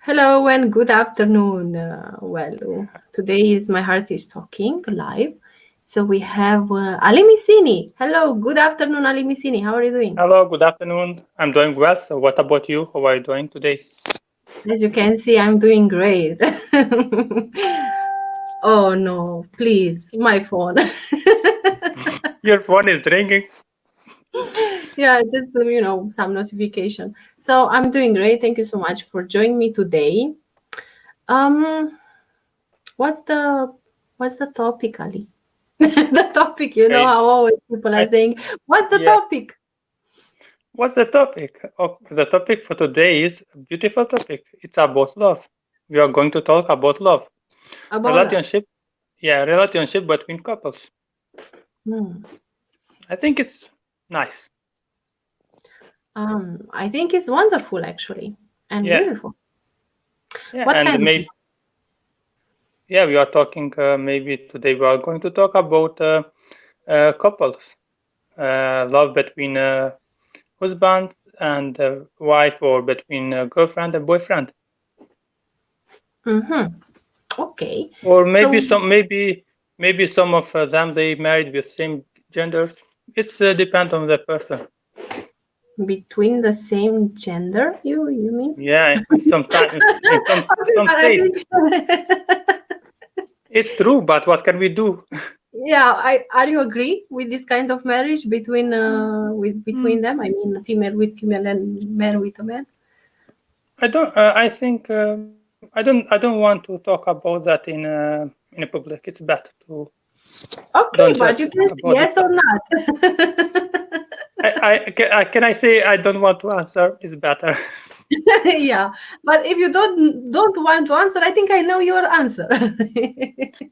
Hello and good afternoon. Today is my heart is talking live. So we have Ali Misini. Hello, good afternoon, Ali Misini. How are you doing? Hello, good afternoon. I'm doing well. So what about you? How are you doing today? As you can see, I'm doing great. Oh no, please, my phone. Your phone is ringing. Yeah, just some notification. So I'm doing great. Thank you so much for joining me today. Um, what's the topic, Ali? The topic, you know Okay. how always people are I, saying, what's the yeah. topic? What's the topic? Oh, the topic for today is a beautiful topic. It's about love. We are going to talk about love. About love. Relationship. Yeah, relationship between couples. Hmm. I think it's nice. I think it's wonderful actually and Yeah. beautiful. Yeah. What And kind of maybe, yeah, we are talking, maybe today we are going to talk about couples. Love between husband and wife, or between girlfriend and boyfriend. mm-hmm. Okay. Or So maybe some of them they married with same gender. It's depend on the person. between the same gender, you mean? Yeah, sometimes in Okay, some but I states think it's true, but what can we do? yeah, I are you agree with this kind of marriage between with between Mm, them? I mean female with female and man with a man? I don't. I think I don't want to talk about that in a public. It's better to don't Okay, judge but you can say about this yes or topic. not. Can I say I don't want to answer? It's better. Yeah, but if you don't want to answer, I think I know your answer.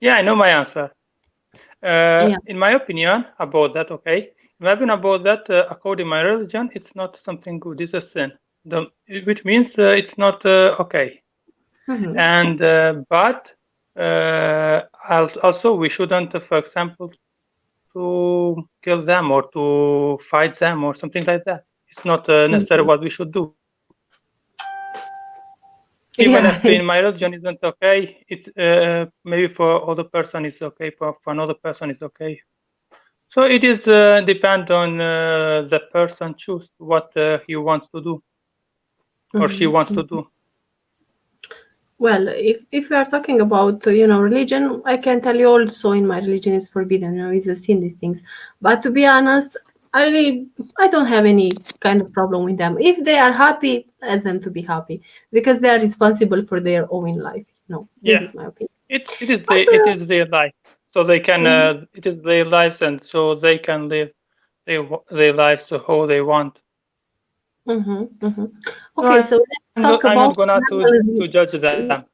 Yeah, I know my answer. Yeah. In my opinion about that, okay. In my opinion about that, according to my religion, it's not something good. It's a sin, the, which means it's not okay. Mhm. And but also we shouldn't, for example, to kill them or to fight them or something like that. It's not necessarily Mhm. what we should do. Even Yeah. if in my religion isn't okay, it's maybe for other person it's okay, for another person it's okay. So it is depend on the person choose what he wants to do or she Mhm. wants to do. Well, if we are talking about religion, I can tell you also in my religion is forbidden. It's a sin these things. But to be honest, I don't have any kind of problem with them. If they are happy, ask them to be happy because they are responsible for their own life. No, this Yeah, is my opinion. But it is their life, so they can mhm, it is their lives, and so they can live their lives how they want. mhm, mhm. So Okay, so let's talk I'm about not gonna to normal. judge them.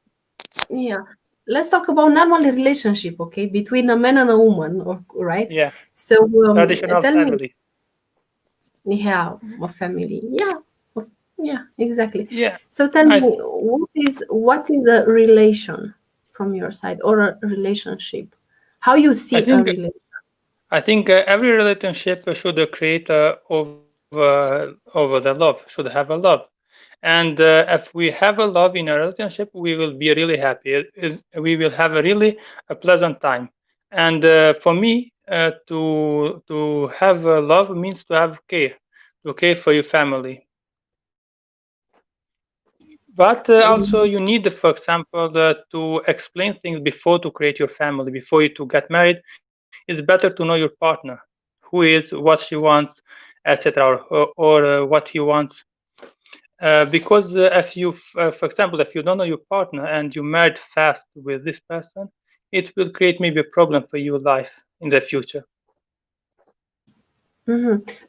Yeah, let's talk about normal relationship, okay, between a man and a woman, or right? Yeah, So traditional tell me, family. yeah, a family, yeah, yeah, exactly. Yeah, So tell I me, what is a relation from your side, or a relationship? How you I see a think relation? every relationship should create over the love, should have a love. And if we have a love in a relationship, we will be really happy. We will have a pleasant time. And for me, to have love means to have care, to care for your family. But also you need, for example, to explain things before to create your family, before you to get married. It's better to know your partner, who is, what she wants, etc., or what he wants. Because if you, for example, if you don't know your partner and you married fast with this person, it will create maybe a problem for your life in the future.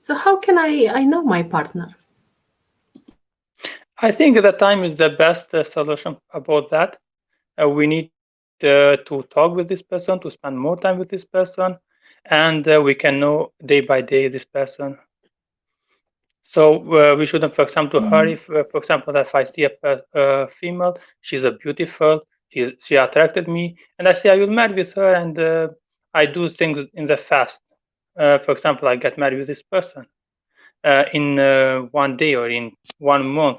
So how can I know my partner? I think that time is the best solution about that. We need to talk with this person, to spend more time with this person, and we can know day by day this person. So we shouldn't, for example, hurry. For example, if I see a female, she's a beautiful, she attracted me, and I say I will marry with her, and I do things in the fast. For example, I get married with this person in one day or in one month,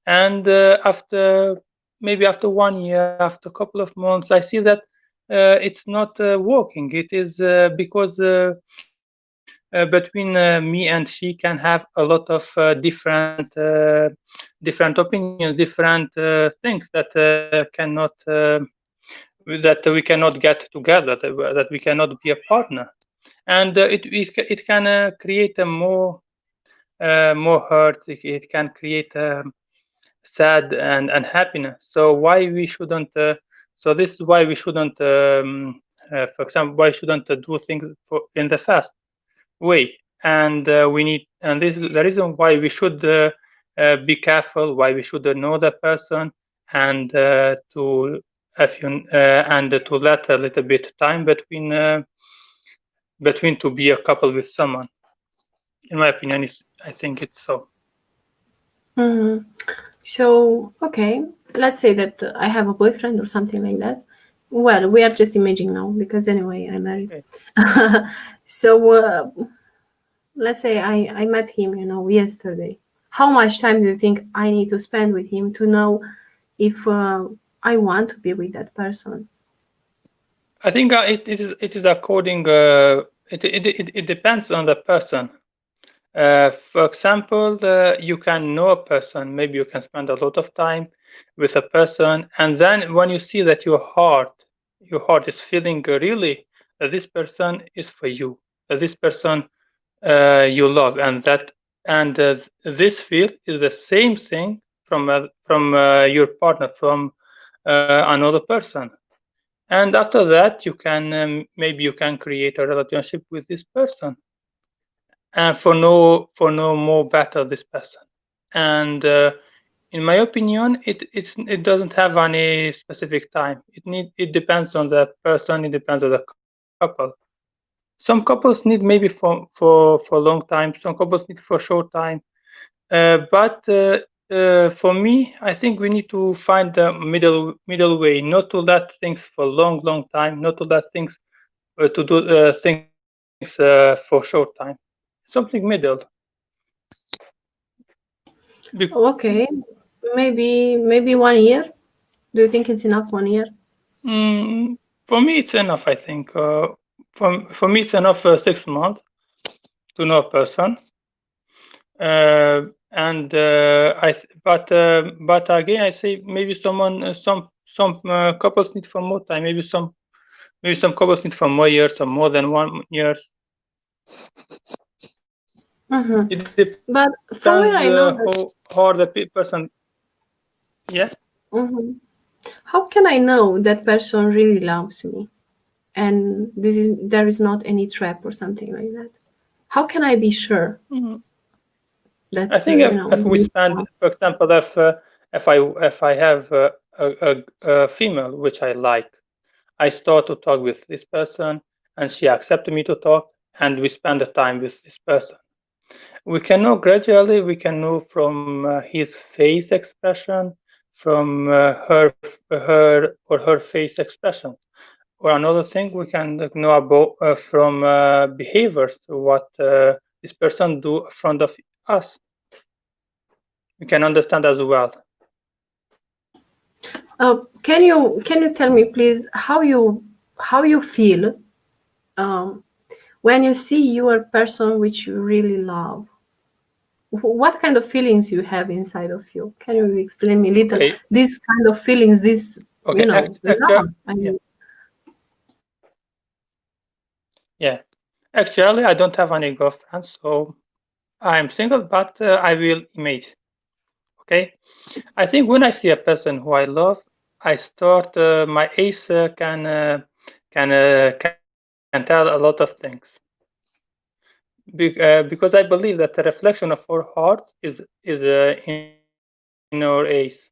and after maybe after 1 year, after a couple of months, I see that it's not working. It is because between me and she can have a lot of different opinions, different things that we cannot get together, that we cannot be a partner, and it can create a more hurt. It can create sad and unhappiness. So why we shouldn't? So this is why we shouldn't. For example, why shouldn't do things in the fast way? And we need, and this is the reason why we should be careful. Why we should know the person and to if you and to let a little bit time between to be a couple with someone. In my opinion, is I think it's so. Hmm. So, okay, let's say that I have a boyfriend or something like that. Well, we are just imagining now because anyway, I'm married. Okay. So, let's say I met him, yesterday. How much time do you think I need to spend with him to know if I want to be with that person? I think it is according. It depends on the person. For example, you can know a person. Maybe you can spend a lot of time with a person, and then when you see that your heart is feeling really that this person is for you, that this person you love, and this feel is the same thing from your partner, from another person. And after that, you can maybe you can create a relationship with this person, and for no more better this person. And in my opinion, it doesn't have any specific time. It depends on the person. It depends on the couple. Some couples need maybe for a long time. Some couples need for a short time. But for me, I think we need to find the middle way, not to let things for a long time, not to let things to do things for short time. Something middle. Be- Okay, maybe 1 year. Do you think it's enough 1 year? for me, it's enough. I think for me, it's enough 6 months to know a person. And but again, I say maybe some couples need for more time. Maybe some couples need for more years or more than 1 year. Hmm. It depends But from where I know that, how hard the person. Yes. mhm. How can I know that person really loves me and there is not any trap or something like that? How can I be sure Mhm. that I think if we there is spend, love? for example, if I have a female which I like, I start to talk with this person, and she accepted me to talk, and we spend the time with this person. We can know gradually. We can know from his face expression, from her face expression. Or another thing we can know about from behaviors, what this person do in front of us. We can understand as well. Can you tell me please how you feel um, when you see your person which you really love? What kind of feelings you have inside of you? Can you explain me a little? Okay. This kind of feelings, this Okay. love. I Yeah. mean, Yeah. Actually, I don't have any girlfriend, so I'm single, but I will image. Okay. I think when I see a person who I love, I start my ace can tell a lot of things. Because I believe that the reflection of our heart is in our ace,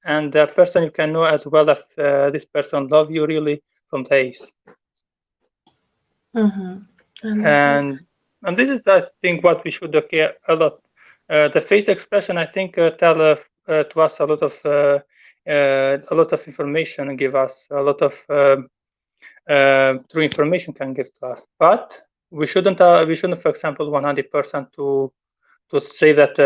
and the person you can know as well if this person love you really from the ace. mhm, I understand. And this is, I think, what we should care a lot. The face expression, I think, tell to us a lot of information, and give us a lot of true information can give to us. But we shouldn't, for example, 100% to to say that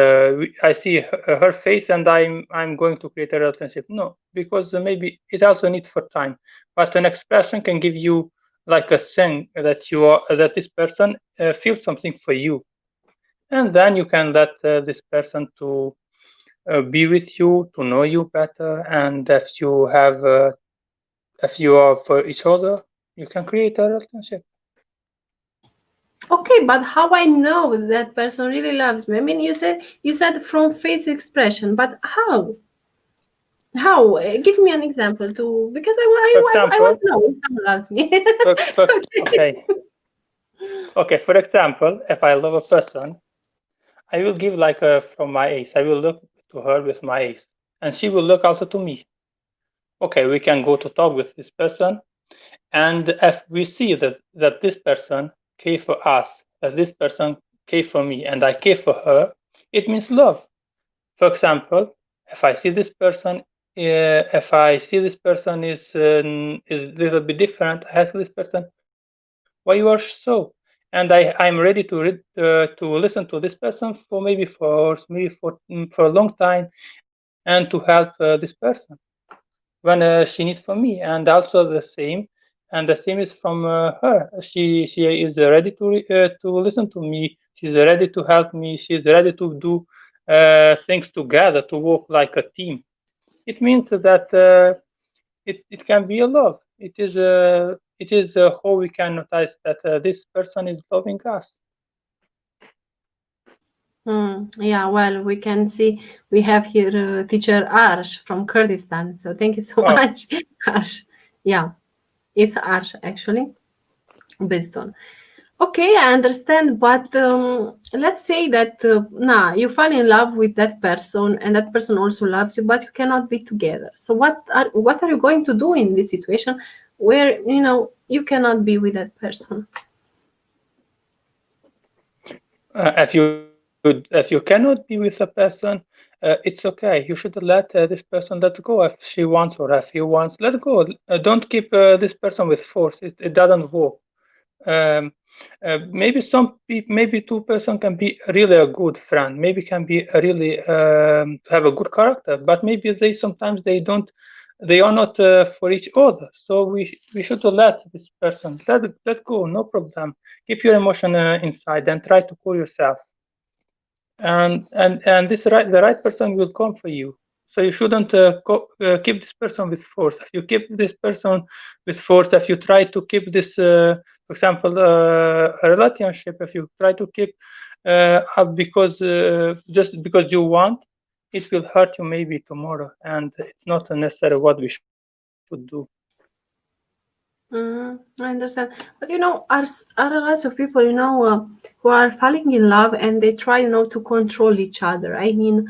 I see her face and I'm going to create a relationship. No, because maybe it also needs for time. But an expression can give you like a thing that you are that this person feels something for you, and then you can let this person to be with you, to know you better, and if you are for each other, you can create a relationship. Okay, but how I know that person really loves me? I mean, you said from face expression, but how? How? Give me an example to because For I want example, to know if someone loves me. Okay. okay, okay. For example, if I love a person, I will give like from my eyes. I will look to her with my eyes, and she will look also to me. Okay, we can go to talk with this person, and if we see that this person care for us, that this person care for me, and I care for her, it means love. For example, if I see this person, if I see this person is a little bit different, I ask this person, why you are so? And I'm ready to listen to this person for maybe for hours, maybe for a long time, and to help this person when she needs from me, and also the same is from her. She is ready to listen to me. She's ready to help me. She's ready to do things together, to work like a team. It means that it can be a love. It is how we can notice that this person is loving us. Yeah, well, we can see we have here teacher Arsh from Kurdistan. So thank you so Oh, much, Arsh. Yeah, it's Arsh actually, based on. Okay, I understand, but let's say that you fall in love with that person, and that person also loves you, but you cannot be together. So what are you going to do in this situation where you cannot be with that person? if you cannot be with a person, it's okay. You should let this person let go if she wants or if he wants. Let go. Don't keep this person with force. It doesn't work. Um, maybe two-person can be really a good friend. Maybe can be a really have a good character, but maybe they sometimes they don't. They are not for each other. So we should let this person let go. No problem. Keep your emotion inside and try to cool yourself, and the right person will come for you. So you shouldn't keep this person with force. If you keep this person with force, if you try to keep this for example a relationship, if you try to keep up because just because you want, it will hurt you maybe tomorrow, and it's not necessarily what we should do. I understand, but are lots of people who are falling in love and they try to control each other. I mean,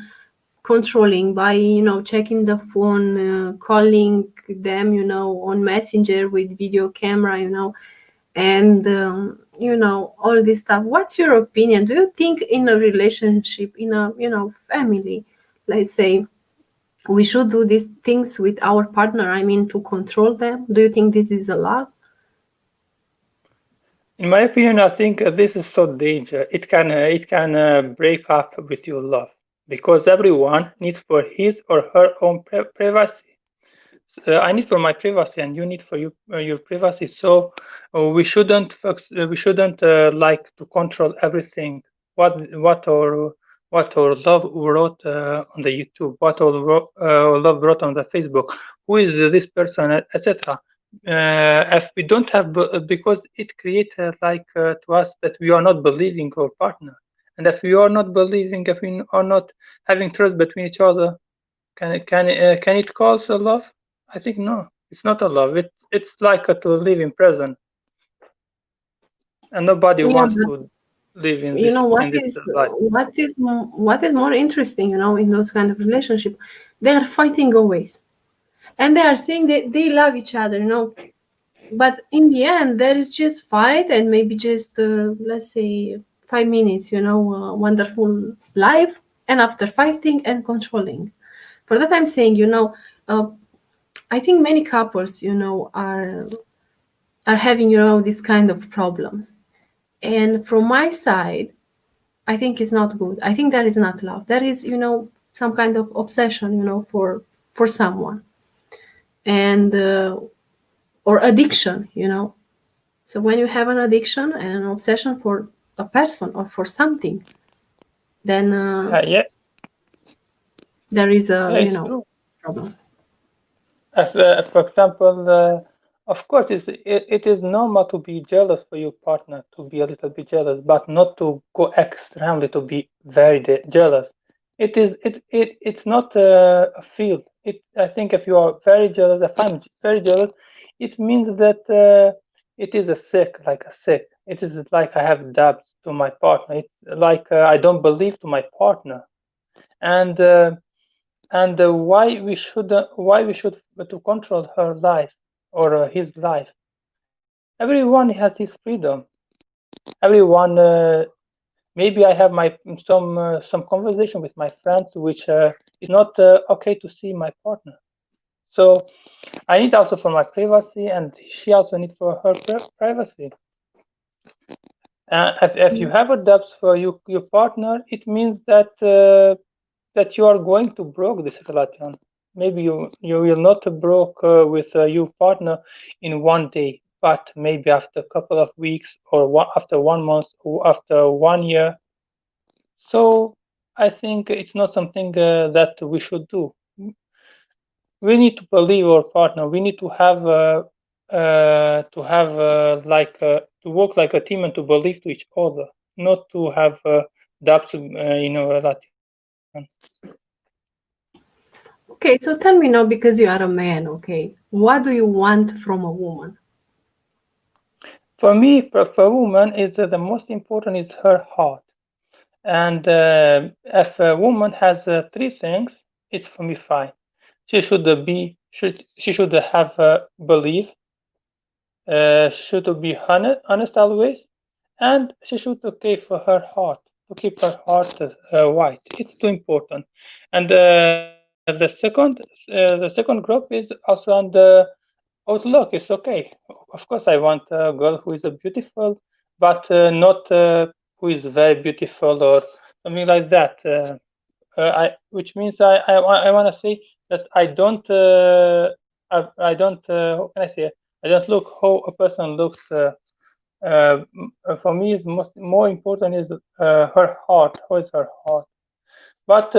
controlling by checking the phone, calling them on messenger with video camera, and all this stuff. What's your opinion? Do you think in a relationship, in a family, let's say, we should do these things with our partner? I mean, to control them. Do you think this is a love? In my opinion, I think this is so dangerous. It can break up with your love because everyone needs for his or her own privacy. I need for my privacy, and you need for your privacy. So we shouldn't like to control everything. What our love wrote on the YouTube, what our love wrote on the Facebook. Who is this person, etc. If we don't have, because it creates to us that we are not believing our partner, and if we are not believing, if we are not having trust between each other, can it cause a love? I think no. It's not a love. It's like to live in prison, and nobody Yeah, wants but to live in you this know what in this is life. what is more interesting, in those kind of relationship? They are fighting always, and they are saying that they love each other, but in the end there is just fight and maybe just let's say 5 minutes, wonderful life, and after fighting and controlling. For that I'm saying, uh, I think many couples, are having, this kind of problems. And from my side, I think it's not good. I think that is not love. That is, some kind of obsession, for someone, and or addiction, So when you have an addiction and an obsession for a person or for something, then Yeah, there is a, yeah, it's true. problem. As, for example, of course, it is normal to be jealous for your partner, to be a little bit jealous, but not to go extremely to be very jealous. It's not a feel. I think if you are very jealous, if I'm very jealous, it means that it is a sick, like a sick. It is like I have doubts to my partner. It's like I don't believe to my partner, and. Why we should to control her life or his life. Everyone has his freedom. Everyone, maybe I have my some conversation with my friends which is not okay to see my partner. So I need also for my privacy, and she also need for her privacy. If you have a debt for your partner, it means that that you are going to broke this relation. Maybe you will not broke with your partner in one day, but maybe after a couple of weeks, or after 1 month, or after 1 year. So I think it's not something that we should do. We need to believe our partner. We need to work like a team and to believe to each other, not to have doubts in a relation. Okay, so tell me now, because you are a man, okay, what do you want from a woman? For me, for a woman, is the most important is her heart. And if a woman has three things, it's for me fine. She should have belief. She should be honest always, and she should okay for her heart, to keep her heart white. It's too important. And the second group is also on the outlook. It's okay. Of course, I want a girl who is beautiful, but not who is very beautiful or something like that. Which means I want to say that I don't how can I say it? I don't look how a person looks. For me, is more important is her heart. How is her heart? But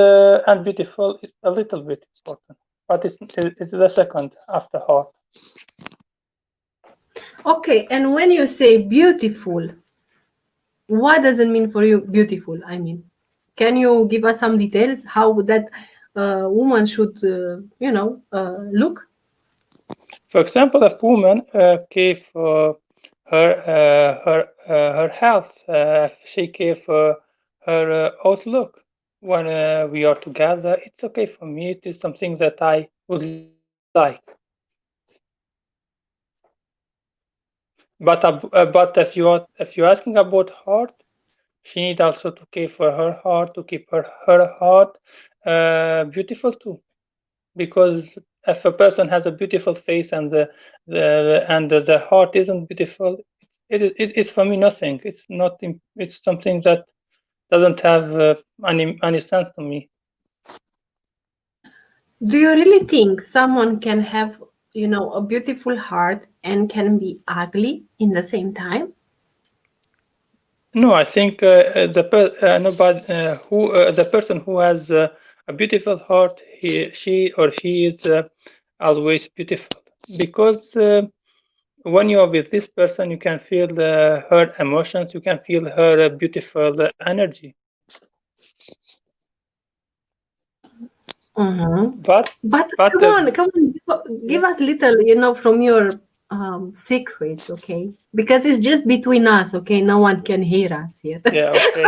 and beautiful is a little bit important, but it's the second after heart. Okay, and when you say beautiful, what does it mean for you, beautiful? I mean, can you give us some details how that woman should, look? For example, if woman gave her health, she gave her outlook when we are together, it's okay for me. It is something that I would like. But if you're asking about heart, she need also to care for her heart, to keep her heart beautiful too. Because if a person has a beautiful face and the heart isn't beautiful, it's for me nothing. It's not. It's something that doesn't have any sense to me. Do you really think someone can have, a beautiful heart and can be ugly in the same time? No, I think the person who has a beautiful heart, she or he is always beautiful, because when you are with this person, you can feel her emotions, you can feel her beautiful energy. Mm-hmm. But But but come on, yeah, give us little, from your secrets, okay? Because it's just between us, okay? No one can hear us here. yeah, okay,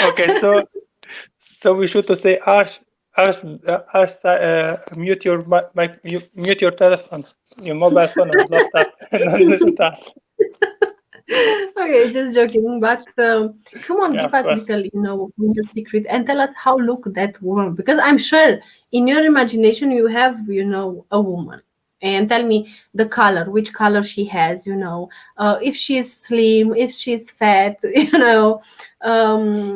okay. So we should to say, mute your mute your telephone, your mobile phone or laptop, and not listen to us. Okay, just joking. But come on, Yeah, give of us course. little, your secret, and tell us how look that woman. Because I'm sure in your imagination you have, a woman, and tell me the color, which color she has, if she's slim, if she's fat,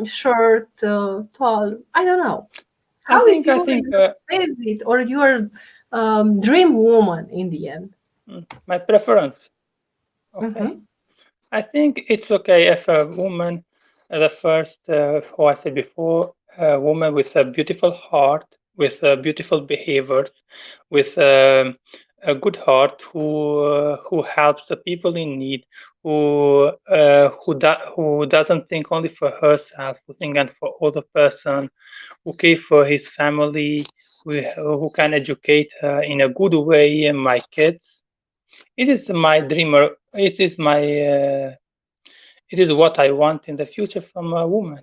short, tall. I don't know. I How is think I your think favorite or your dream woman in the end? my preference. Okay. Mm-hmm. I think it's okay if a woman, the first, how I said before, a woman with a beautiful heart, with beautiful behaviors, with a good heart, who helps the people in need, who doesn't think only for herself, who think and for other person, who care for his family, who can educate in a good way my kids. It is my dreamer. It is what I want in the future from a woman,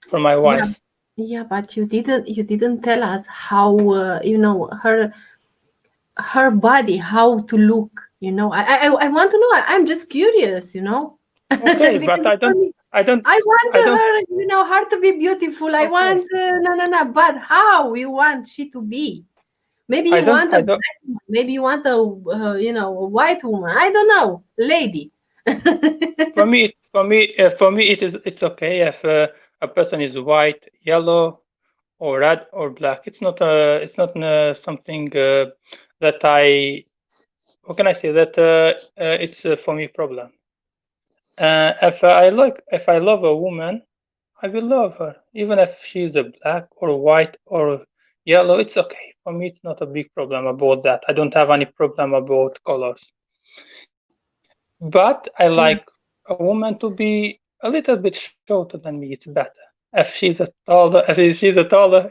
for my Yeah, wife. yeah, but you didn't tell us how her body, how to look. I want to know. I'm just curious. Okay, but Because for me, I don't, I want I don't. her, her to be beautiful. I Okay, want no, no, no. But how you want she to be? Maybe you want a I don't. black woman. Maybe you want a white woman. I don't know, lady. For me, it's okay if a person is white, yellow, or red or black. It's not something that I. What can I say? That it's for me problem. If I love a woman, I will love her, even if she's a black or white or yellow. It's okay for me. It's not a big problem about that. I don't have any problem about colors. But I like a woman to be a little bit shorter than me. It's better. If she's a taller,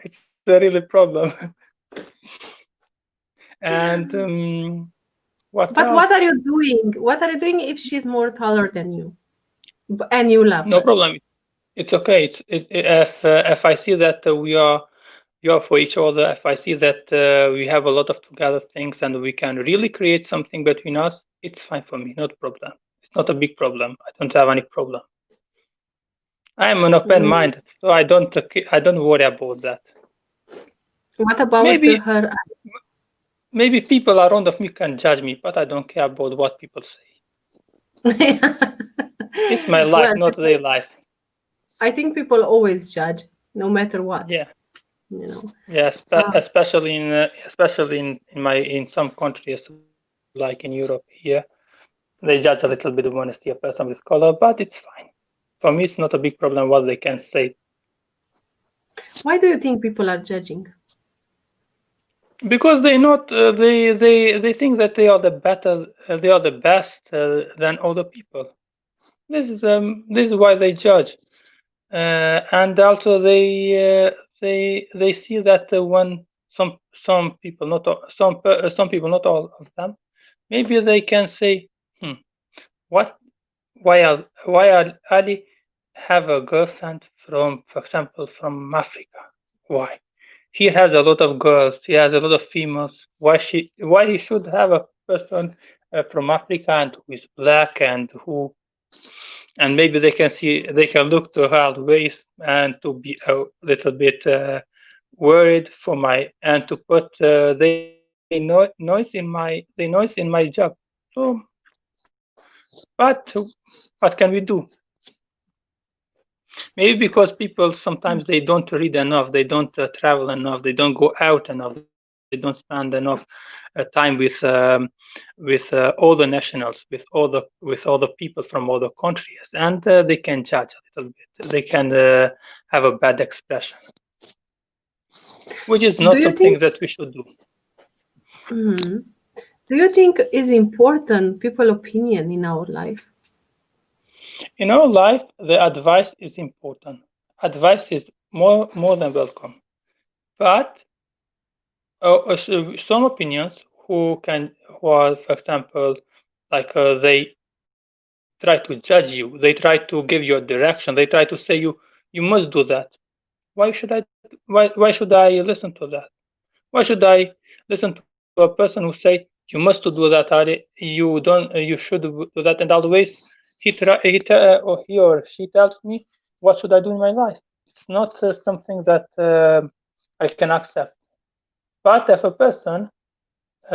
it's a really problem. And what But else? what are you doing? What are you doing if she's more taller than you and you love No her? problem. It's okay. If I see that we are for each other, if I see that we have a lot of together things and we can really create something between us, it's fine for me. Not a problem. It's not a big problem. I don't have any problem. I am an open Mm. minded, so I don't worry about that. What about Maybe her? maybe people around of me can judge me, but I don't care about what people say. It's my life, Well, not their life. I think people always judge, no matter what. Yeah, You know. yeah. Uh, Especially in some countries like in Europe here, they judge a little bit when they see a person with color, but it's fine. For me, it's not a big problem what they can say why do you think people are judging? because they not they think that they are the best than other people. This is why they judge, and also they see that when some people some people, not all of them, maybe they can say, what why Ali have a girlfriend from, for example, from Africa? Why? He has a lot of girls. He has a lot of females. Why he should have a person from Africa and who is black and maybe they can look to her ways and to be a little bit worried for my and to put they noise in my job. So, but what can we do? Maybe because people sometimes they don't read enough, they don't travel enough, they don't go out enough, they don't spend enough time with all the nationals, with all the people from other countries, and they can judge a little bit. They can have a bad expression, which is Do not you something think? that we should do. Mhm. Do you think is important people opinion in our life? In our life, the advice is important. Advice is more than welcome, but some opinions who are, for example, like they try to judge you, they try to give you a direction, they try to say you must do that. Why should I listen to that? Why should I listen to a person who say you must to do that, Ali? You don't you should do that, and always or he or she tells me what should I do in my life. It's not something that I can accept. But if a person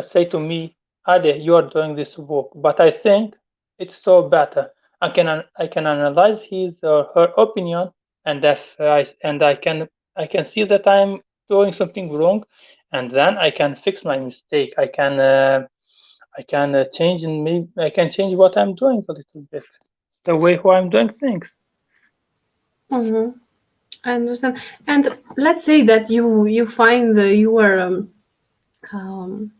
say to me, Ade, you are doing this work, but I think it's so better. I can analyze his or her opinion, and if I can see that I'm doing something wrong, and then I can fix my mistake. I can change and maybe I can change what I'm doing a little bit, the way how I'm doing things. Hmm. I understand. And let's say that you find um,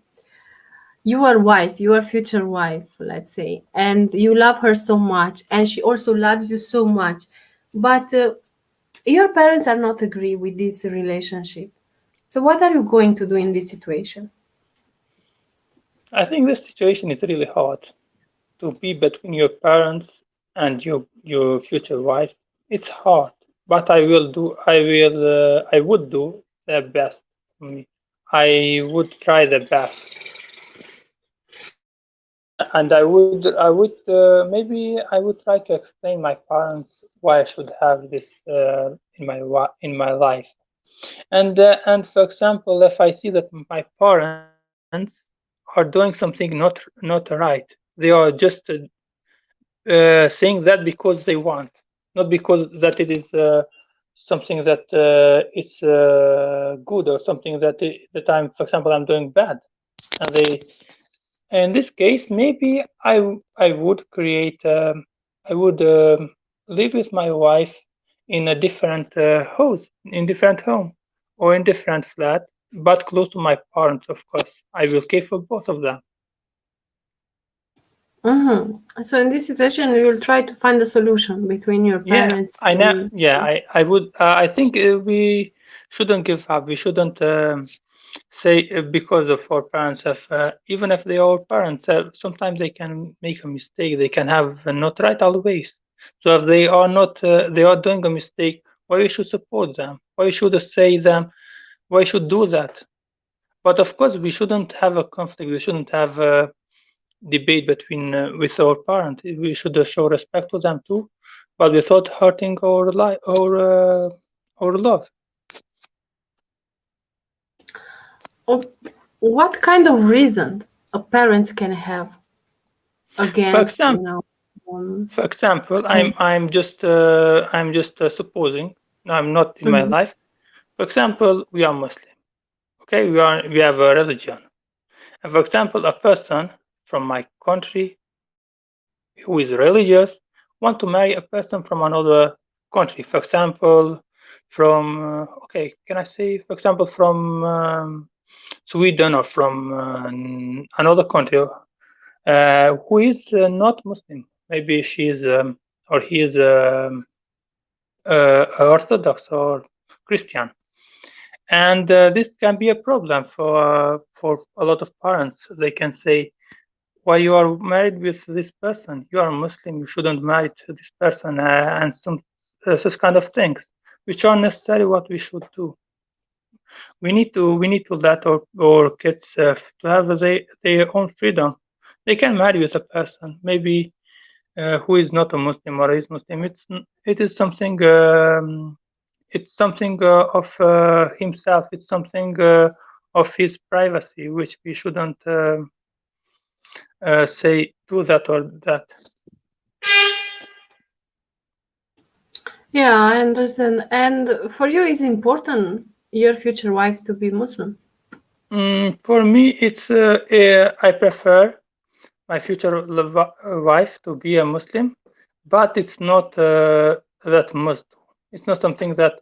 your wife, your future wife, let's say, and you love her so much, and she also loves you so much, but your parents are not agree with this relationship. So what are you going to do in this situation? I think this situation is really hard to be between your parents and your future wife. It's hard, but I would do the best for me. I would try the best, and I would maybe I would try to explain my parents why I should have this in my life. And for example, if I see that my parents are doing something not right, they are just saying that because they want, not because that it is something that it's good or something that I'm, for example, I'm doing bad. And they, in this case, maybe I would create, I would live with my wife in a different house, in different home, or in different flat, but close to my parents, of course. I will care for both of them. So in this situation, you will try to find a solution between your Yeah, parents I know. and Yeah, I would. I think we shouldn't give up. We shouldn't say because of our parents have, even if they are our parents, sometimes they can make a mistake. They can have not right always. So if they are not, they are doing a mistake. Why we should support them? Why we should say them? Why we should do that? But of course, we shouldn't have a conflict. We shouldn't have a debate between with our parents. We should show respect to them too, but without hurting our love. oh, what kind of reason a parents can have For against, example, um, for example, um, I'm just supposing. I'm not in my mhm, life. For example, we are Muslim. Okay, we have a religion. And for example, a person from my country who is religious want to marry a person from another country. For example, from okay, can I say, for example, from Sweden or from another country who is not Muslim. Maybe she is or he is Orthodox or Christian, and this can be a problem for a lot of parents. They can say, "Why you are married with this person? You are Muslim. You shouldn't marry to this person," and some such kind of things, which are necessary. What we should do, we need to let our kids to have their own freedom. They can marry with a person, maybe who is not a Muslim or is Muslim. It is something. It's something of himself. It's something of his privacy, which we shouldn't say do that or that. yeah, I understand. And for you, it's important your future wife to be Muslim. For me, it's I prefer my future wife to be a Muslim, but it's not that must do. It's not something that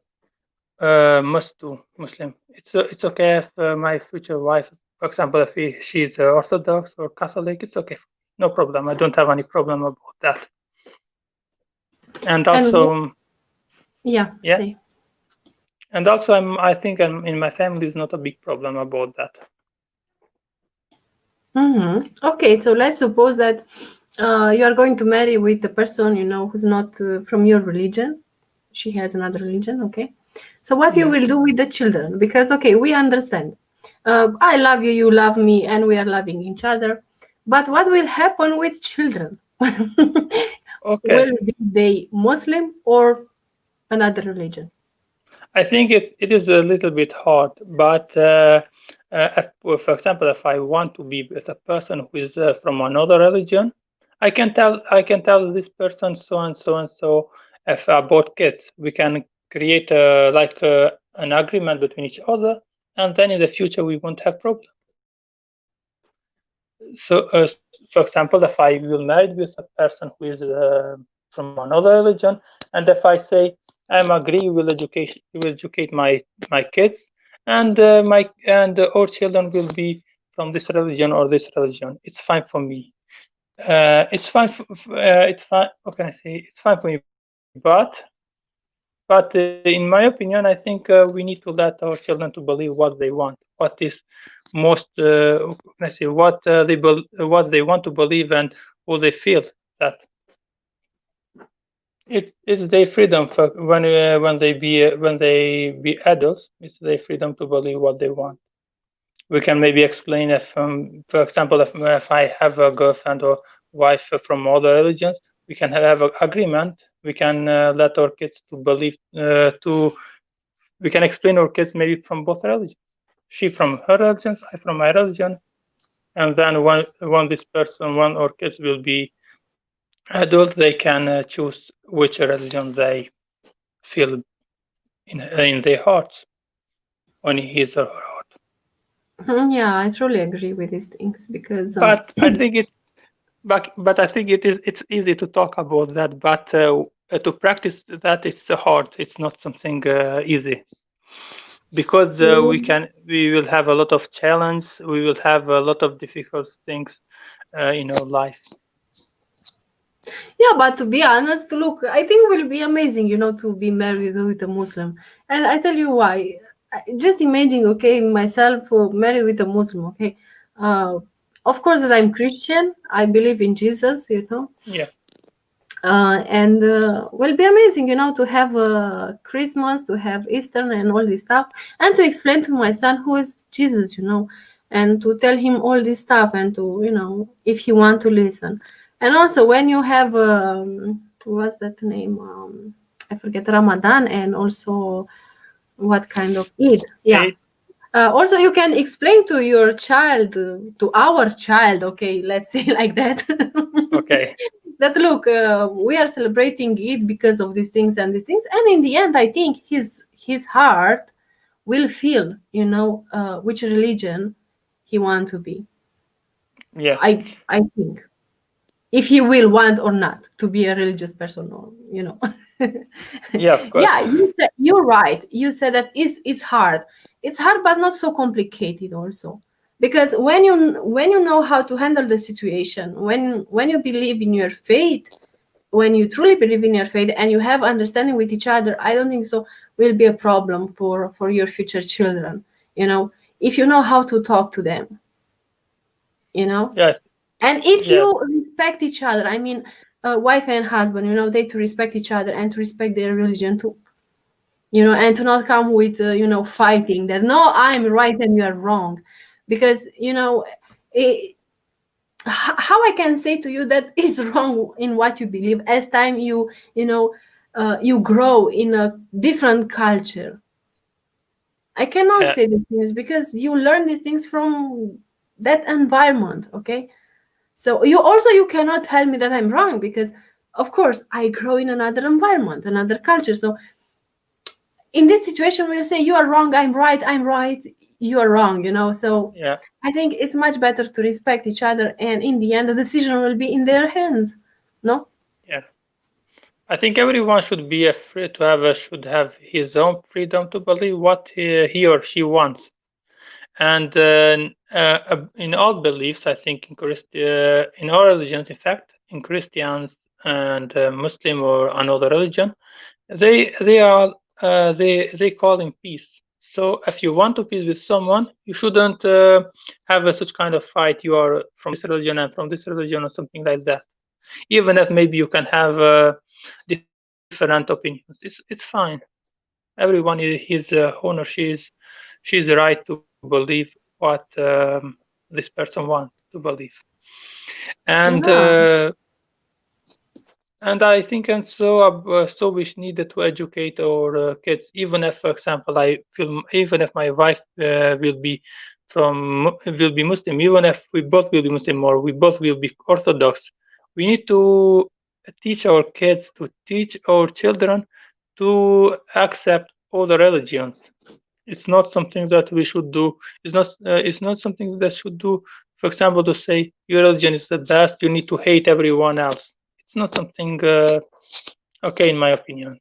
must do Muslim. It's okay if my future wife, for example, if she's Orthodox or Catholic, it's okay. No problem. I don't have any problem about that. And And also, yeah, yeah, say. and also I think I'm in my family is not a big problem about that. Okay, so let's suppose that you are going to marry with a person who's not from your religion. She has another religion. Okay, so what you Yeah. will do with the children? Because okay, we understand. I love you, you love me, and we are loving each other. But what will happen with children? Okay. Will be they Muslim or another religion? I think it is a little bit hard, but For example, if I want to be with a person who is from another religion, I can tell this person so and so and so. If about kids, we can create an agreement between each other, and then in the future we won't have problem. So, for example, if I will marry with a person who is from another religion, and if I say I'm agree, you will educate my kids, and our children will be from this religion or this religion. It's fine for me. It's fine. It's fine. What can I say? It's fine for me, but in my opinion, I think we need to let our children to believe what they want, what is most, let's say, what they want to believe and what they feel. That it's their freedom for when they be adults. It's their freedom to believe what they want. We can maybe explain if, for example, if I have a girlfriend or wife from other religions, we can have an agreement. We can let our kids to believe to we can explain our kids maybe from both religions. She from her religion, I from my religion, and then when this person, when our kids will be adult, they can choose which religion they feel in their hearts, on his or her heart. Yeah, I truly agree with these things because But I think but I think it's easy to talk about that, but to practice that it's hard. It's not something easy because we will have a lot of challenge. We will have a lot of difficult things in our life. yeah, but to be honest, look, I think it will be amazing, to be married with a Muslim. And I tell you why. Just imagine, okay, myself married with a Muslim, okay. Uh, of course, that I'm Christian. I believe in Jesus. Yeah, And will be amazing, to have Christmas, to have Easter, and all this stuff, and to explain to my son who is Jesus, and to tell him all this stuff, and to if he want to listen. And also when you have what's that name? I forget, Ramadan, and also what kind of Eid? Yeah. eight. Also, you can explain to your child, to our child, okay, let's say like that, Okay. that look, we are celebrating it because of these things and these things, and in the end, I think his heart will feel, which religion he want to be. Yeah. I think if he will want or not to be a religious person, or Yeah. Of course. yeah, you're right. You said that it's hard. It's hard, but not so complicated also, because when you know how to handle the situation, when you believe in your faith, when you truly believe in your faith, and you have understanding with each other, I don't think so will be a problem for your future children. If you know how to talk to them, you know Yes. and if Yes. you respect each other, I mean, wife and husband, they to respect each other and to respect their religion too, and to not come with fighting that no, I'm right and you are wrong, because it, how I can say to you that is wrong in what you believe as time you grow in a different culture. I cannot Yeah. say these things because you learn these things from that environment, okay. So you cannot tell me that I'm wrong, because of course I grow in another environment, another culture. So in this situation we'll say you are wrong, I'm right, you are wrong. So Yeah. I think it's much better to respect each other, and in the end the decision will be in their hands. No. Yeah. I think everyone should be free to should have his own freedom to believe what he or she wants. And in all beliefs, I think in all religions, in fact, in Christians and Muslim or another religion, they are they call in peace. So if you want to peace with someone, you shouldn't have such kind of fight. You are from this religion and from this religion or something like that. Even if maybe you can have different opinions, it's fine. Everyone is his own or she's right to believe what this person wants to believe. And Yeah. uh, and I think so we needed to educate our kids, even if, for example, I feel even if my wife will be will be Muslim, even if we both will be Muslim or we both will be Orthodox. We need to teach our kids, to teach our children to accept all the religions. It's not something that we should do. It's not something that should do. For example, to say your religion is the best, you need to hate everyone else. It's not something okay, in my opinion.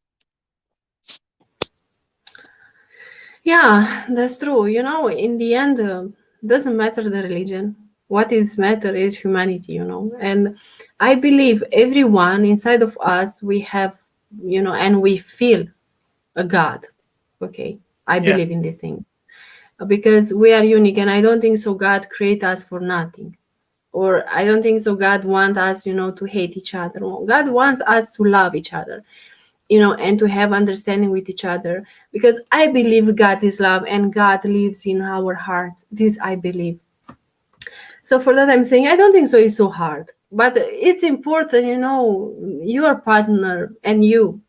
Yeah, that's true. In the end, doesn't matter the religion. What is matter is humanity. And I believe everyone inside of us, we have, and we feel a God. Okay, I Yeah, believe in this thing because we are unique, and I don't think so. God create us for nothing, or I don't think so. God wants us, to hate each other. God wants us to love each other, and to have understanding with each other, because I believe God is love and God lives in our hearts. This I believe. So for that, I'm saying I don't think so it's so hard, but it's important, your partner and you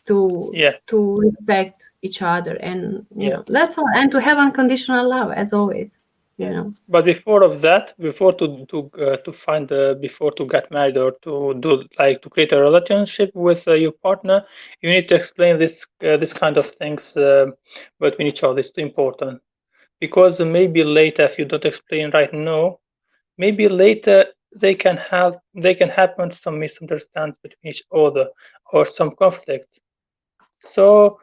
to yeah, respect each other, and yeah. that's all, and to have unconditional love as always. you Yeah, know but before of that, before to get married or to do like to create a relationship with your partner, you need to explain this kind of things between each other. It's too important because maybe later, if you don't explain right now, maybe later they can happen some misunderstandings between each other or some conflict. So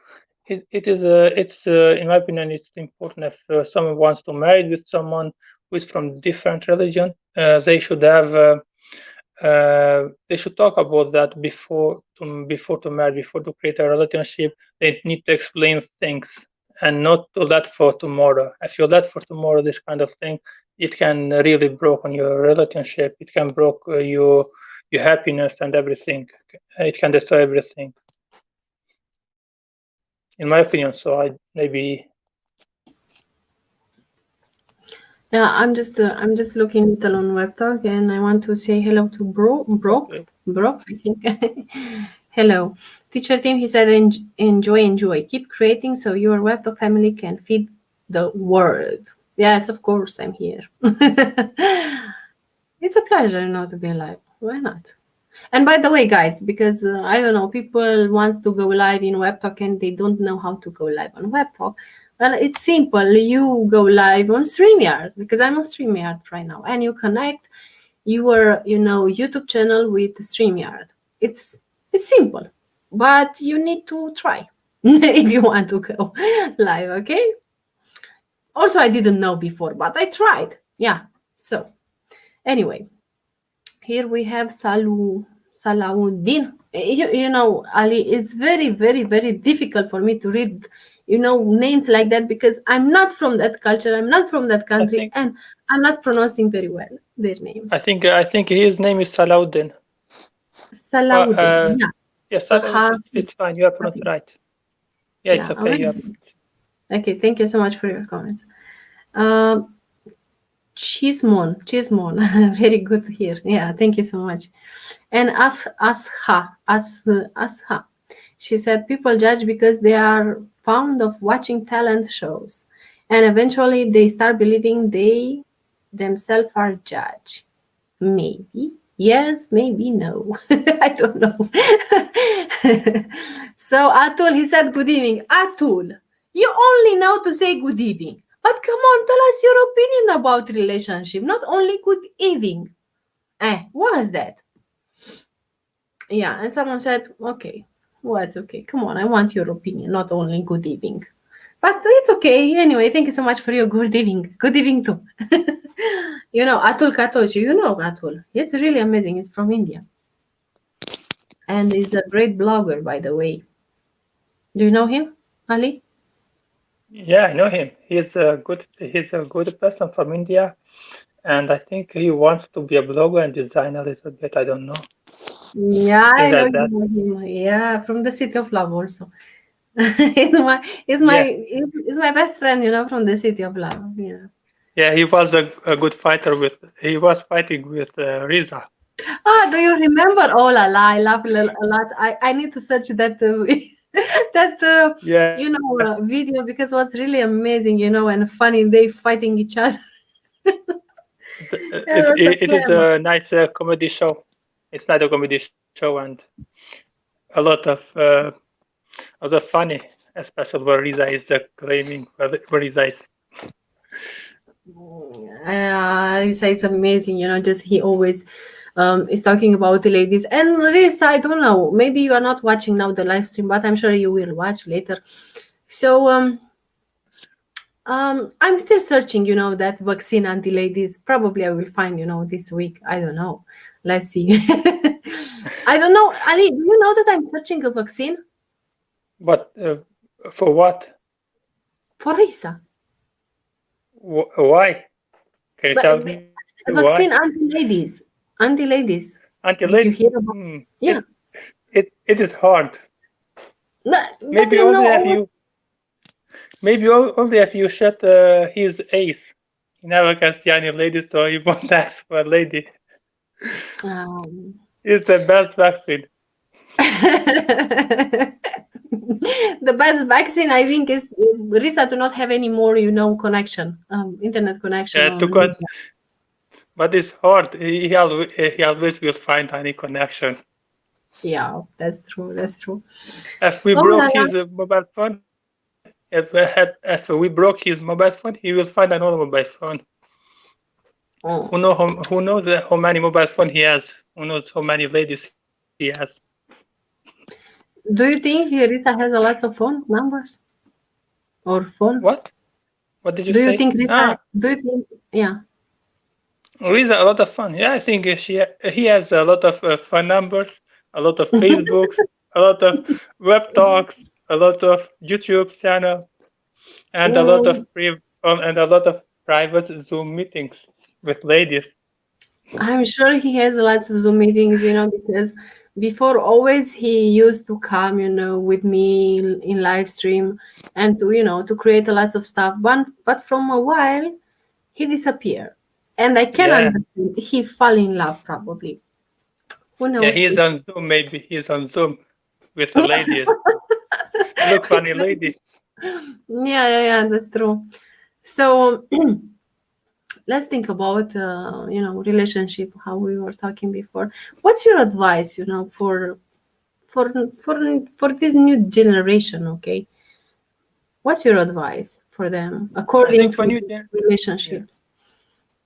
it's in my opinion it's important if someone wants to marry with someone who is from different religion, they should talk about that before to marry, before to create a relationship. They need to explain things and not do that for tomorrow. If you let for tomorrow this kind of thing, it can really broken your relationship. It can broke your happiness and everything. It can destroy everything in my opinion. So I maybe Yeah, I'm just looking little on web talk, and I want to say hello to okay. Brock, I think. Hello, teacher team. He said, enjoy, keep creating, so your web talk family can feed the world. Yes, of course, I'm here. It's a pleasure, to be alive. Why not? And by the way, guys, because I don't know, people wants to go live in WebTalk and they don't know how to go live on WebTalk. Well, it's simple. You go live on StreamYard, because I'm on StreamYard right now, and you connect your, YouTube channel with StreamYard. It's simple, but you need to try if you want to go live. Okay. Also, I didn't know before, but I tried. Yeah. So anyway, here we have Salauddin. Ali, it's very, very, very difficult for me to read, names like that, because I'm not from that culture, I'm not from that I country, think and I'm not pronouncing very well their names. I think his name is Salahuddin. Well, Salauddin, yeah. yes, So it's fine. You are pronounced right. Yeah, it's yeah, all okay. right. You are. Okay, thank you so much for your comments. Um, Chismon, very good to hear. Yeah, thank you so much. And Asha. She said people judge because they are fond of watching talent shows, and eventually they start believing they themselves are judge. Maybe. Yes, maybe no. I don't know. So Atul, he said good evening. Atul, you only know to say good evening. But come on, tell us your opinion about relationship, not only good evening. What's that? Yeah, and someone said, okay, well, it's okay. Come on, I want your opinion, not only good evening. But it's okay. Anyway, thank you so much for your good evening. Good evening too. Atul Katochi, Atul. It's really amazing. He's from India. And he's a great blogger, by the way. Do you know him, Ali? Yeah, I know him. He's a good person from India, and I think he wants to be a blogger and design a little bit. I don't know Yeah, I things know like you that. know him. Yeah, from the city of love also. he's my he's my Yeah, he's my best friend, from the city of love. Yeah. yeah. He was a good fighter with. He was fighting with Riza. Ah, do you remember? Oh la la, I laugh a lot. I need to search that. that Yeah, video, because it was really amazing, and funny. They fighting each other. it, It it, was so it is clever. a nice comedy show. It's not a comedy show, and a lot of funny, especially where Riza is claiming where Riza is. Risa, it's amazing, just he always is talking about the ladies. And Risa, I don't know, maybe you are not watching now the live stream, but I'm sure you will watch later. So I'm still searching, that vaccine anti-ladies. Probably I will find, this week. I don't know. Let's see. I don't know. Ali, do you know that I'm searching a vaccine But for what? for Risa? Why? Can you But tell me why? vaccine anti-ladies. Anti-ladies. Until late, Did you hear about? Yeah. it is hard. No, but Maybe only if you only if you shut his ace. He never can see any ladies, so he won't ask for a lady. um, It's the best vaccine. the best vaccine, I think, is Risa to not have any more, connection, internet connection To on. cut, but it's hard. He always will find any connection. Yeah, that's true. That's true. If we Oh broke la la. his mobile phone, if we broke his mobile phone, he will find another mobile phone. Oh. Who knows how many mobile phone he has? Who knows how many ladies he has? Do you think Risa has a lots of phone numbers or phone? What? What did you Do you say? think Risa? Do you think? Yeah. Riza, a lot of fun. Yeah, I think he has a lot of fun numbers, a lot of Facebooks, a lot of web talks, a lot of YouTube channel, and a lot of Mm, and a lot of private Zoom meetings with ladies. I'm sure he has lots of Zoom meetings, because before always he used to come, with me in live stream and to create a lots of stuff. But from a while he disappeared, and I can Yeah, understand. He fell in love, probably. Who yeah, knows? he is on Zoom. Maybe he's on Zoom with the ladies. Look, funny lady. Yeah, yeah, yeah, that's true. So let's think about relationship, how we were talking before. What's your advice, for for this new generation? Okay, what's your advice for them I according think for to yeah. relationships?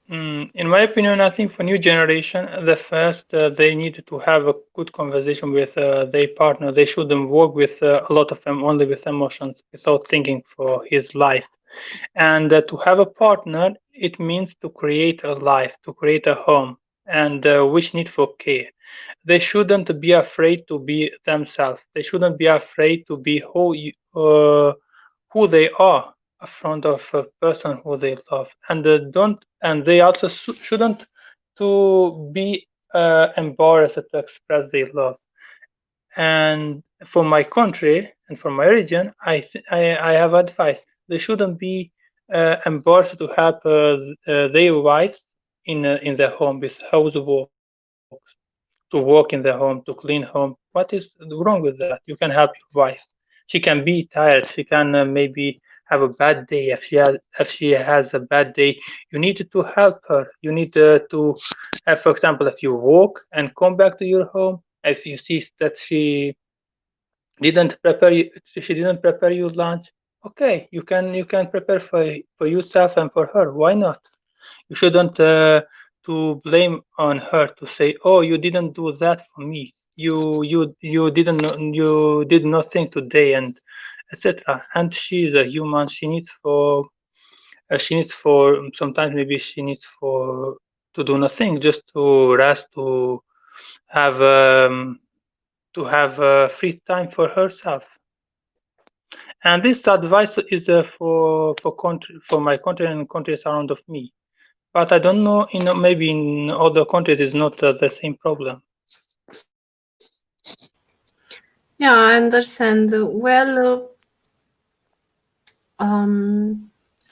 In my opinion, I think for new generation, the first they need to have a good conversation with their partner. They shouldn't work with a lot of them only with emotions without thinking for his life. And to have a partner, it means to create a life, to create a home, and which need for care. They shouldn't be afraid to be themselves. They shouldn't be afraid to be who they are in front of a person who they love, and don't and they also shouldn't to be embarrassed to express their love. And for my country and for my region, I have advice. They shouldn't be embarrassed to help their wives in their home with houseworks, to work in their home, to clean home. What is wrong with that? You can help your wife. She can be tired. She can maybe have a bad day. If she has a bad day, you need to help her. You need to, for example, if you walk and come back to your home, if you see that she didn't prepare you lunch, okay, you can prepare for yourself and for her. Why not? You shouldn't to blame on her to say, "Oh, you didn't do that for me. You didn't you did nothing today," and etc. And she is a human. She needs for sometimes maybe she needs for to do nothing, just to rest, have um, to have free time for herself. And this advice is for my country and countries around of me. But I don't know, maybe in other countries it's not the same problem. Yeah, I understand. Well,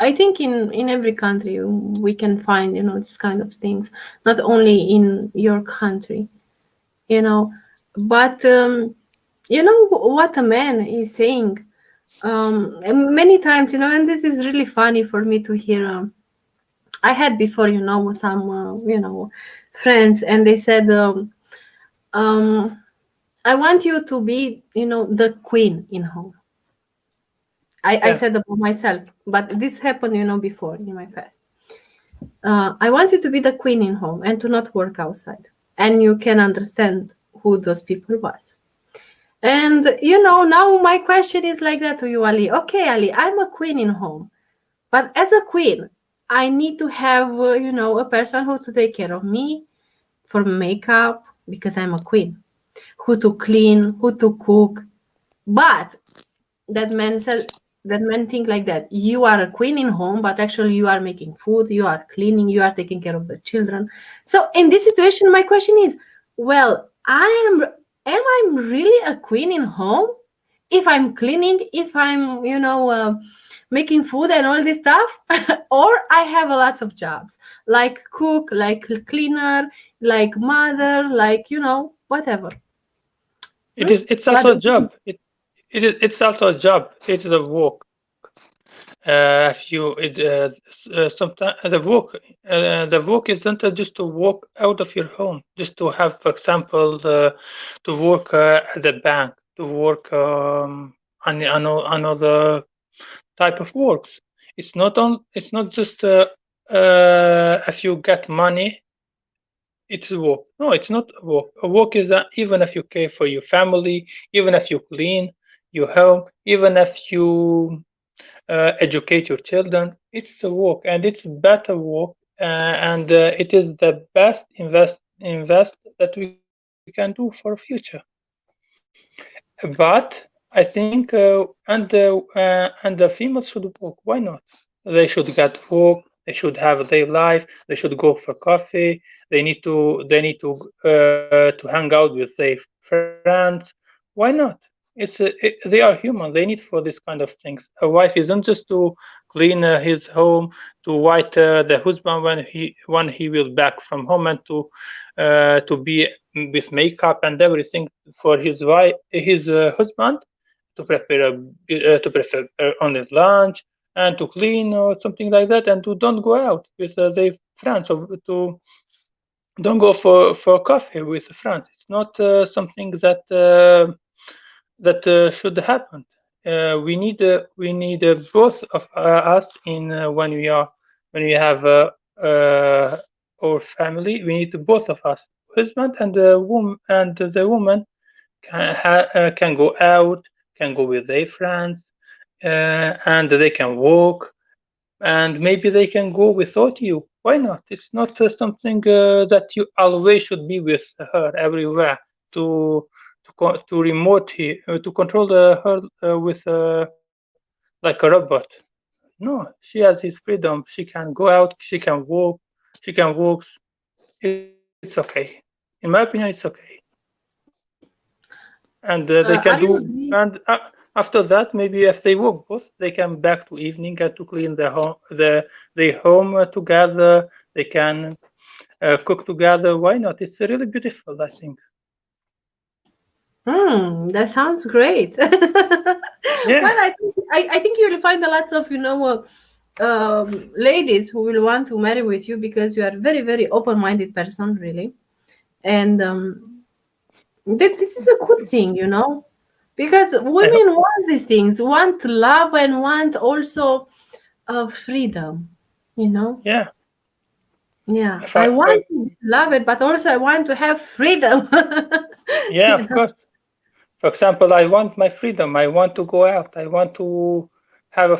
I think in every country we can find this kind of things, not only in your country, you know but You know what a man is saying many times, and this is really funny for me to hear. I had before, some, friends, and they said, um, I want you to be, the queen in home. I Yeah, said about myself, but this happened, before in my past. I want you to be the queen in home and to not work outside. And you can understand who those people was. And now my question is like that to you, Ali. Okay, Ali, I'm a queen in home, but as a queen, I need to have a person who to take care of me for makeup because I'm a queen, who to clean, who to cook. But that man said that men think like that. You are a queen in home, but actually you are making food, you are cleaning, you are taking care of the children. So in this situation, my question is, well, am I really a queen in home? If I'm cleaning, if I'm making food and all this stuff, or I have a lots of jobs like cook, like cleaner, like mother, like whatever. it is. It's What also do a you think? job. It is. It's also a job. It is a work. If you it sometimes the work isn't just to work out of your home, just to have, for example, to work at the bank, to work on another type of works. It's not just if you get money, it's work. No, it's not work. A work is that even if you care for your family, even if you clean your home, even if you educate your children. It's a work, and it's better work, and it is the best invest that we can do for future. But I think, and the females should work. Why not? They should get work. They should have their life. They should go for coffee. They need to hang out with their friends. Why not? They are human. They need for this kind of things. A wife isn't just to clean his home, to white the husband when he will back from home, and to be with makeup and everything for his husband, to prepare on his lunch and to clean or something like that, and to don't go out with their friends, or to don't go for coffee with friends. It's not something that should happen. We need both of us in when we have our family. We need both of us, husband and the woman can go out, can go with their friends, and they can walk, and maybe they can go without you. Why not? It's not something that you always should be with her everywhere to to control her with like a robot. No, she has his freedom. She can go out. She can walk. She can walk. It's okay. In my opinion, it's okay. And they can I do, agree. and after that, maybe if they work both, they can back to evening and to clean their home together. They can cook together. Why not? It's really beautiful, I think. That sounds great. Well, Yeah, I think you will find a lots of ladies who will want to marry with you because you are very very open-minded person, really, and this is a good thing, because I hope. women want these things, want love and want also freedom, you know. Yeah, Yeah, if I I, want to love it, but also I want to have freedom. yeah, you of know. course. For example, I want my freedom. I want to go out. I want to have a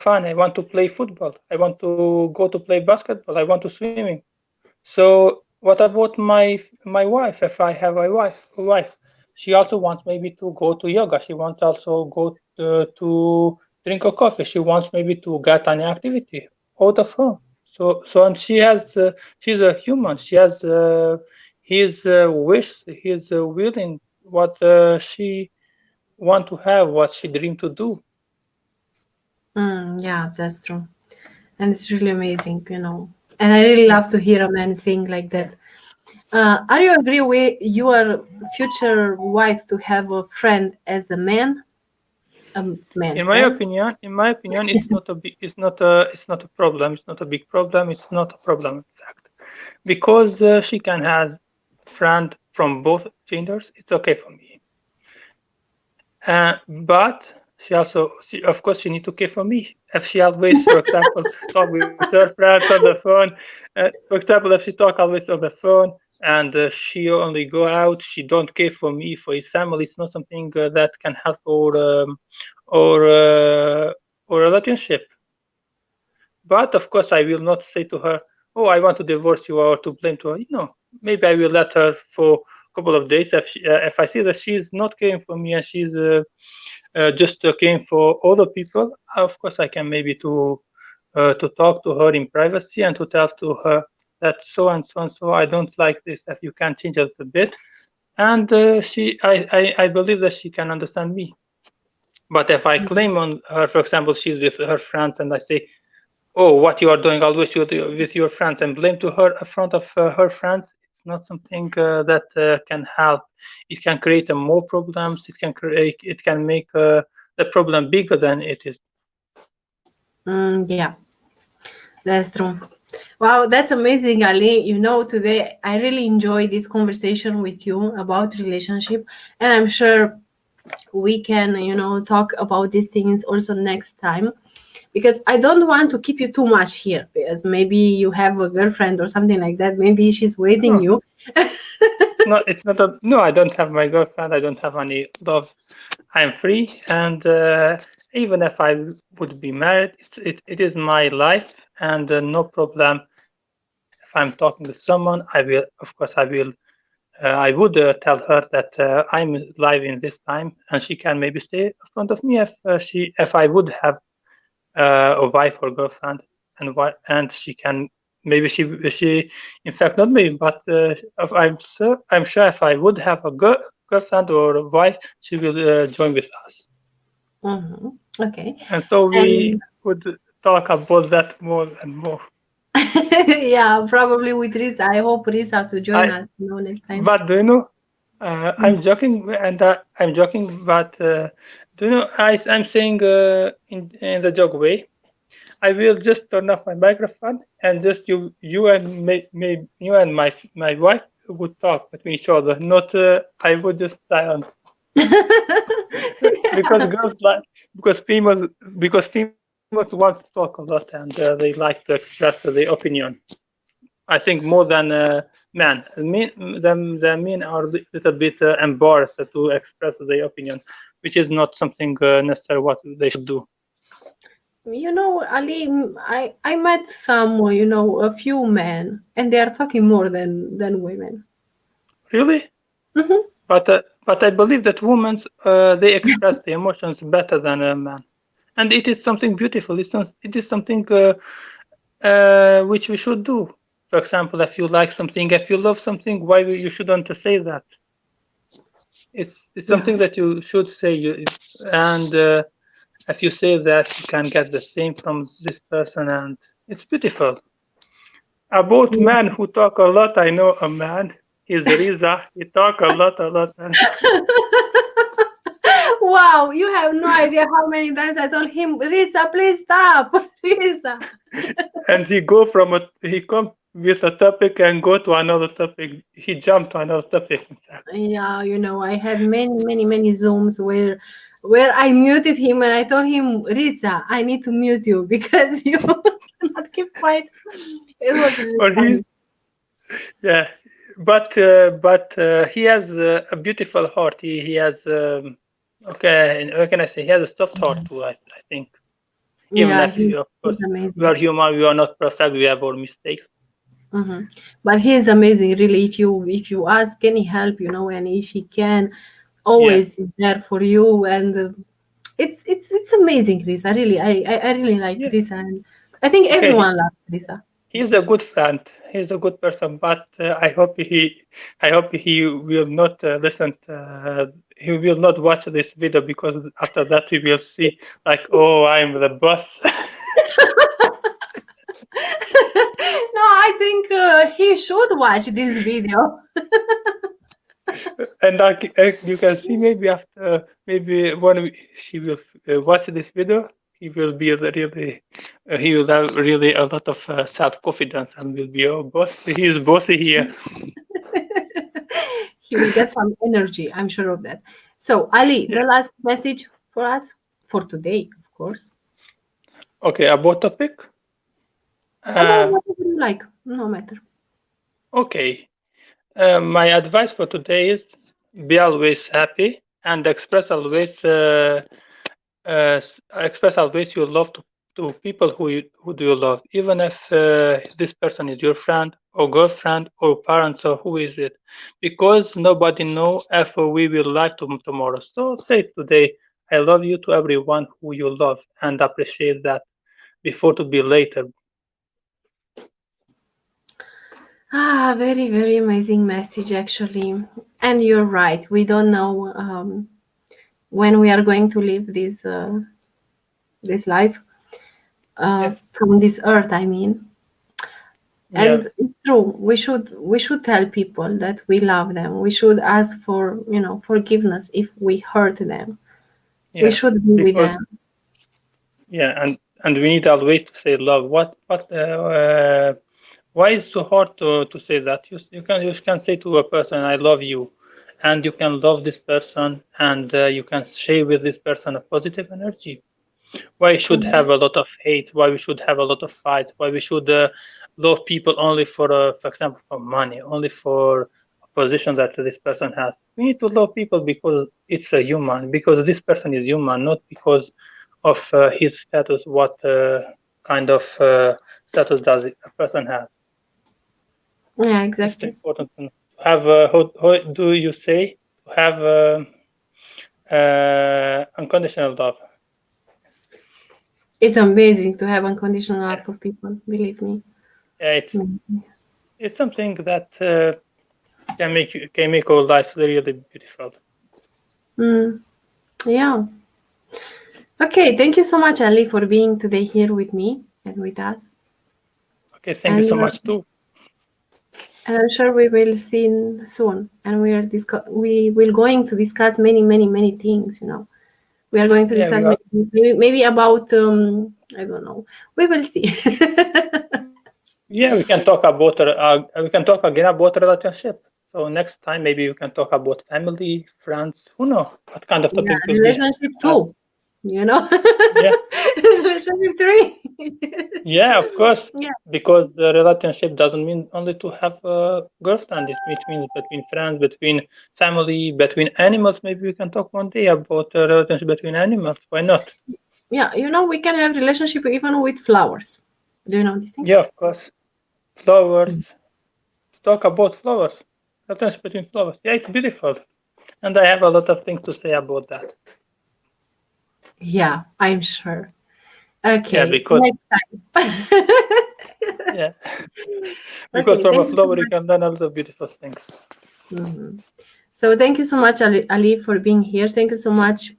fun. I want to play football. I want to go to play basketball. I want to swimming. So what about my wife? If I have a wife, she also wants maybe to go to yoga. She wants also go to drink a coffee. She wants maybe to get an activity out of home. And she's a human. She has his wish, his willing, what she want to have, what she dream to do. Yeah, that's true. And it's really amazing. And I really love to hear a man sing like that. Are you agree with your future wife to have a friend as a man friend? In my opinion, it's not a big, it's not a problem. It's not a big problem. It's not a problem, in fact, because she can have friend from both genders. It's okay for me. But of course, she need to care for me. If she always, for example, talk with her friends on the phone, for example, if she talk always on the phone and she only go out, she don't care for me, for his family, it's not something that can help or or relationship. But of course, I will not say to her, "Oh, I want to divorce you," or to blame to her. Maybe I will let her for a couple of days if I see that she's not caring for me and she's just caring for other people. Of course, I can maybe to talk to her in privacy and to tell to her that so and so and so I don't like this. If you can change a little bit, and I believe that she can understand me. But if I claim on her, for example, she's with her friends, and I say, "Oh, what you are doing always with your friends," and blame to her in front of her friends, it's not something that can help. It can create more problems. It can make the problem bigger than it is. Yeah, that's true. Wow, that's amazing, Ali. Today I really enjoyed this conversation with you about relationship, and I'm sure we can, talk about these things also next time, because I don't want to keep you too much here, because maybe you have a girlfriend or something like that. Maybe she's waiting No, you. it's not a no. I don't have my girlfriend. I don't have any love. I'm free, and even if I would be married, it is my life, and no problem. If I'm talking with someone, of course, I would tell her that I'm live in this time, and she can maybe stay in front of me if I would have a wife or girlfriend, and she can maybe she in fact not maybe, but if I'm sure if I would have a girlfriend or a wife, she will join with us, Okay. and so we And would talk about that more and more. yeah, probably with Risa. I hope Risa to join I us, next time. But do you know? Mm. I'm joking, but do you know? I'm saying in the joke way. I will just turn off my microphone and just you and you and my wife would talk between each other. Not I would just silent because girls like because females want to talk a lot and they like to express their opinion. I think more than men. The men are a little bit embarrassed to express their opinion, which is not something necessary what they should do. Ali, I met some, a few men, and they are talking more than women. Really? Hmm. But I believe that women they express the emotions better than a man, and it is something beautiful. It is something which we should do. For example, if you like something, if you love something, why you shouldn't say that? It's Yeah. something that you should say. And if you say that, you can get the same from this person, and it's beautiful. About man who talk a lot, I know a man. He's Riza. He talk a lot, man. Wow, you have no idea how many times I told him, Risa, please stop, Risa. And he come with a topic and go to another topic. He jumped to another topic. In fact. Yeah, I had many zooms where I muted him and I told him, Risa, I need to mute you because you cannot keep quiet. It was really Or he's funny. yeah, but he has a beautiful heart. He has okay. And what can I say? He has a soft heart too. I think even Yeah, if of course he's we are amazing. human, we are not perfect. We have our mistakes. But he's amazing, really. If you ask any help, and if he can, Yeah, always there for you. And it's amazing, Risa. Really, I really like yeah. Risa, and I think Okay, everyone loves Risa. he's a good friend. He's a good person, but I hope he will not listen. He will not watch this video because after that he will see like, oh, I'm the boss. No, I think he should watch this video. And you can see maybe after maybe she will watch this video, he will be really he will have really a lot of self confidence and will be boss. He is bossy here. He will get some energy, I'm sure of that. So, Ali, Yeah. the last message for us for today, of course, Okay. About topic. about Uh, whatever you like, no matter. okay. My advice for today is be always happy and express always your love to people who do you love, even if this person is your friend or girlfriend or parents or who is it, because nobody know if we will live tomorrow. So say today, I love you to everyone who you love and appreciate that before to be later. Ah, very, very amazing message, actually. And you're right. We don't know when we are going to leave this life Yeah, from this earth. I mean, yeah, and it's true. We should tell people that we love them. We should ask for forgiveness if we hurt them. We yeah. should be with Because them. yeah, and we need always to say love. Why is it so hard to say that? You can say to a person, "I love you," and you can love this person, and you can share with this person a positive energy. Why we should have a lot of hate? Why we should have a lot of fights? Why we should love people only for example, for money, only for a position that this person has? We need to love people because it's a human, because this person is human, not because of his status. What kind of status does a person have? Yeah, It's exactly. important to have. How do you say to have unconditional love? It's amazing to have unconditional love for people. Believe me. It's Mm. it's something that can make our lives really beautiful. Mm. Yeah. Okay. Thank you so much, Ali, for being today here with me and with us. Okay, thank you And so much too. and I'm sure we will see soon. And we will going to discuss many, many, many things. We are going to Yeah, discuss we are. maybe about I don't know. We will see. Yeah, we can talk again about relationship. So next time maybe we can talk about family, friends. Who knows what kind of Yeah, topic will be? relationship Uh, too. You know, yeah, relationship three. yeah, of course. Yeah, Because the relationship doesn't mean only to have a girlfriend. It means between friends, between family, between animals. Maybe we can talk one day about the relationship between animals. Why not? yeah. We can have relationship even with flowers. Do you know these things? Yeah, of course. Flowers. Mm. Talk about flowers. Relationship between flowers. Yeah, it's beautiful. And I have a lot of things to say about that. Yeah, I'm sure. Yeah, Okay, because next time. yeah, because Okay, from a thank you so flower you much. can learn a lot of beautiful things. Mhm. So thank you so much, Ali, for being here. Thank you so much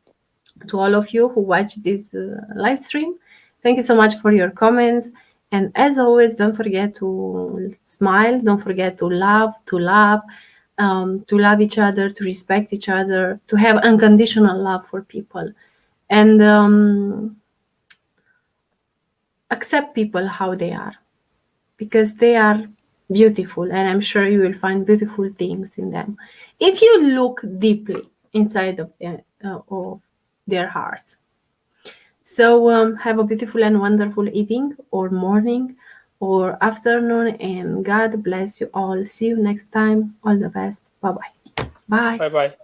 to all of you who watch this live stream. Thank you so much for your comments. And as always, don't forget to smile. Don't forget to love each other, to respect each other, to have unconditional love for people, and accept people how they are because they are beautiful. And I'm sure you will find beautiful things in them if you look deeply inside of their hearts. So have a beautiful and wonderful evening or morning or afternoon, and God bless you all. See you next time. All the best. Bye bye. Bye. Bye bye.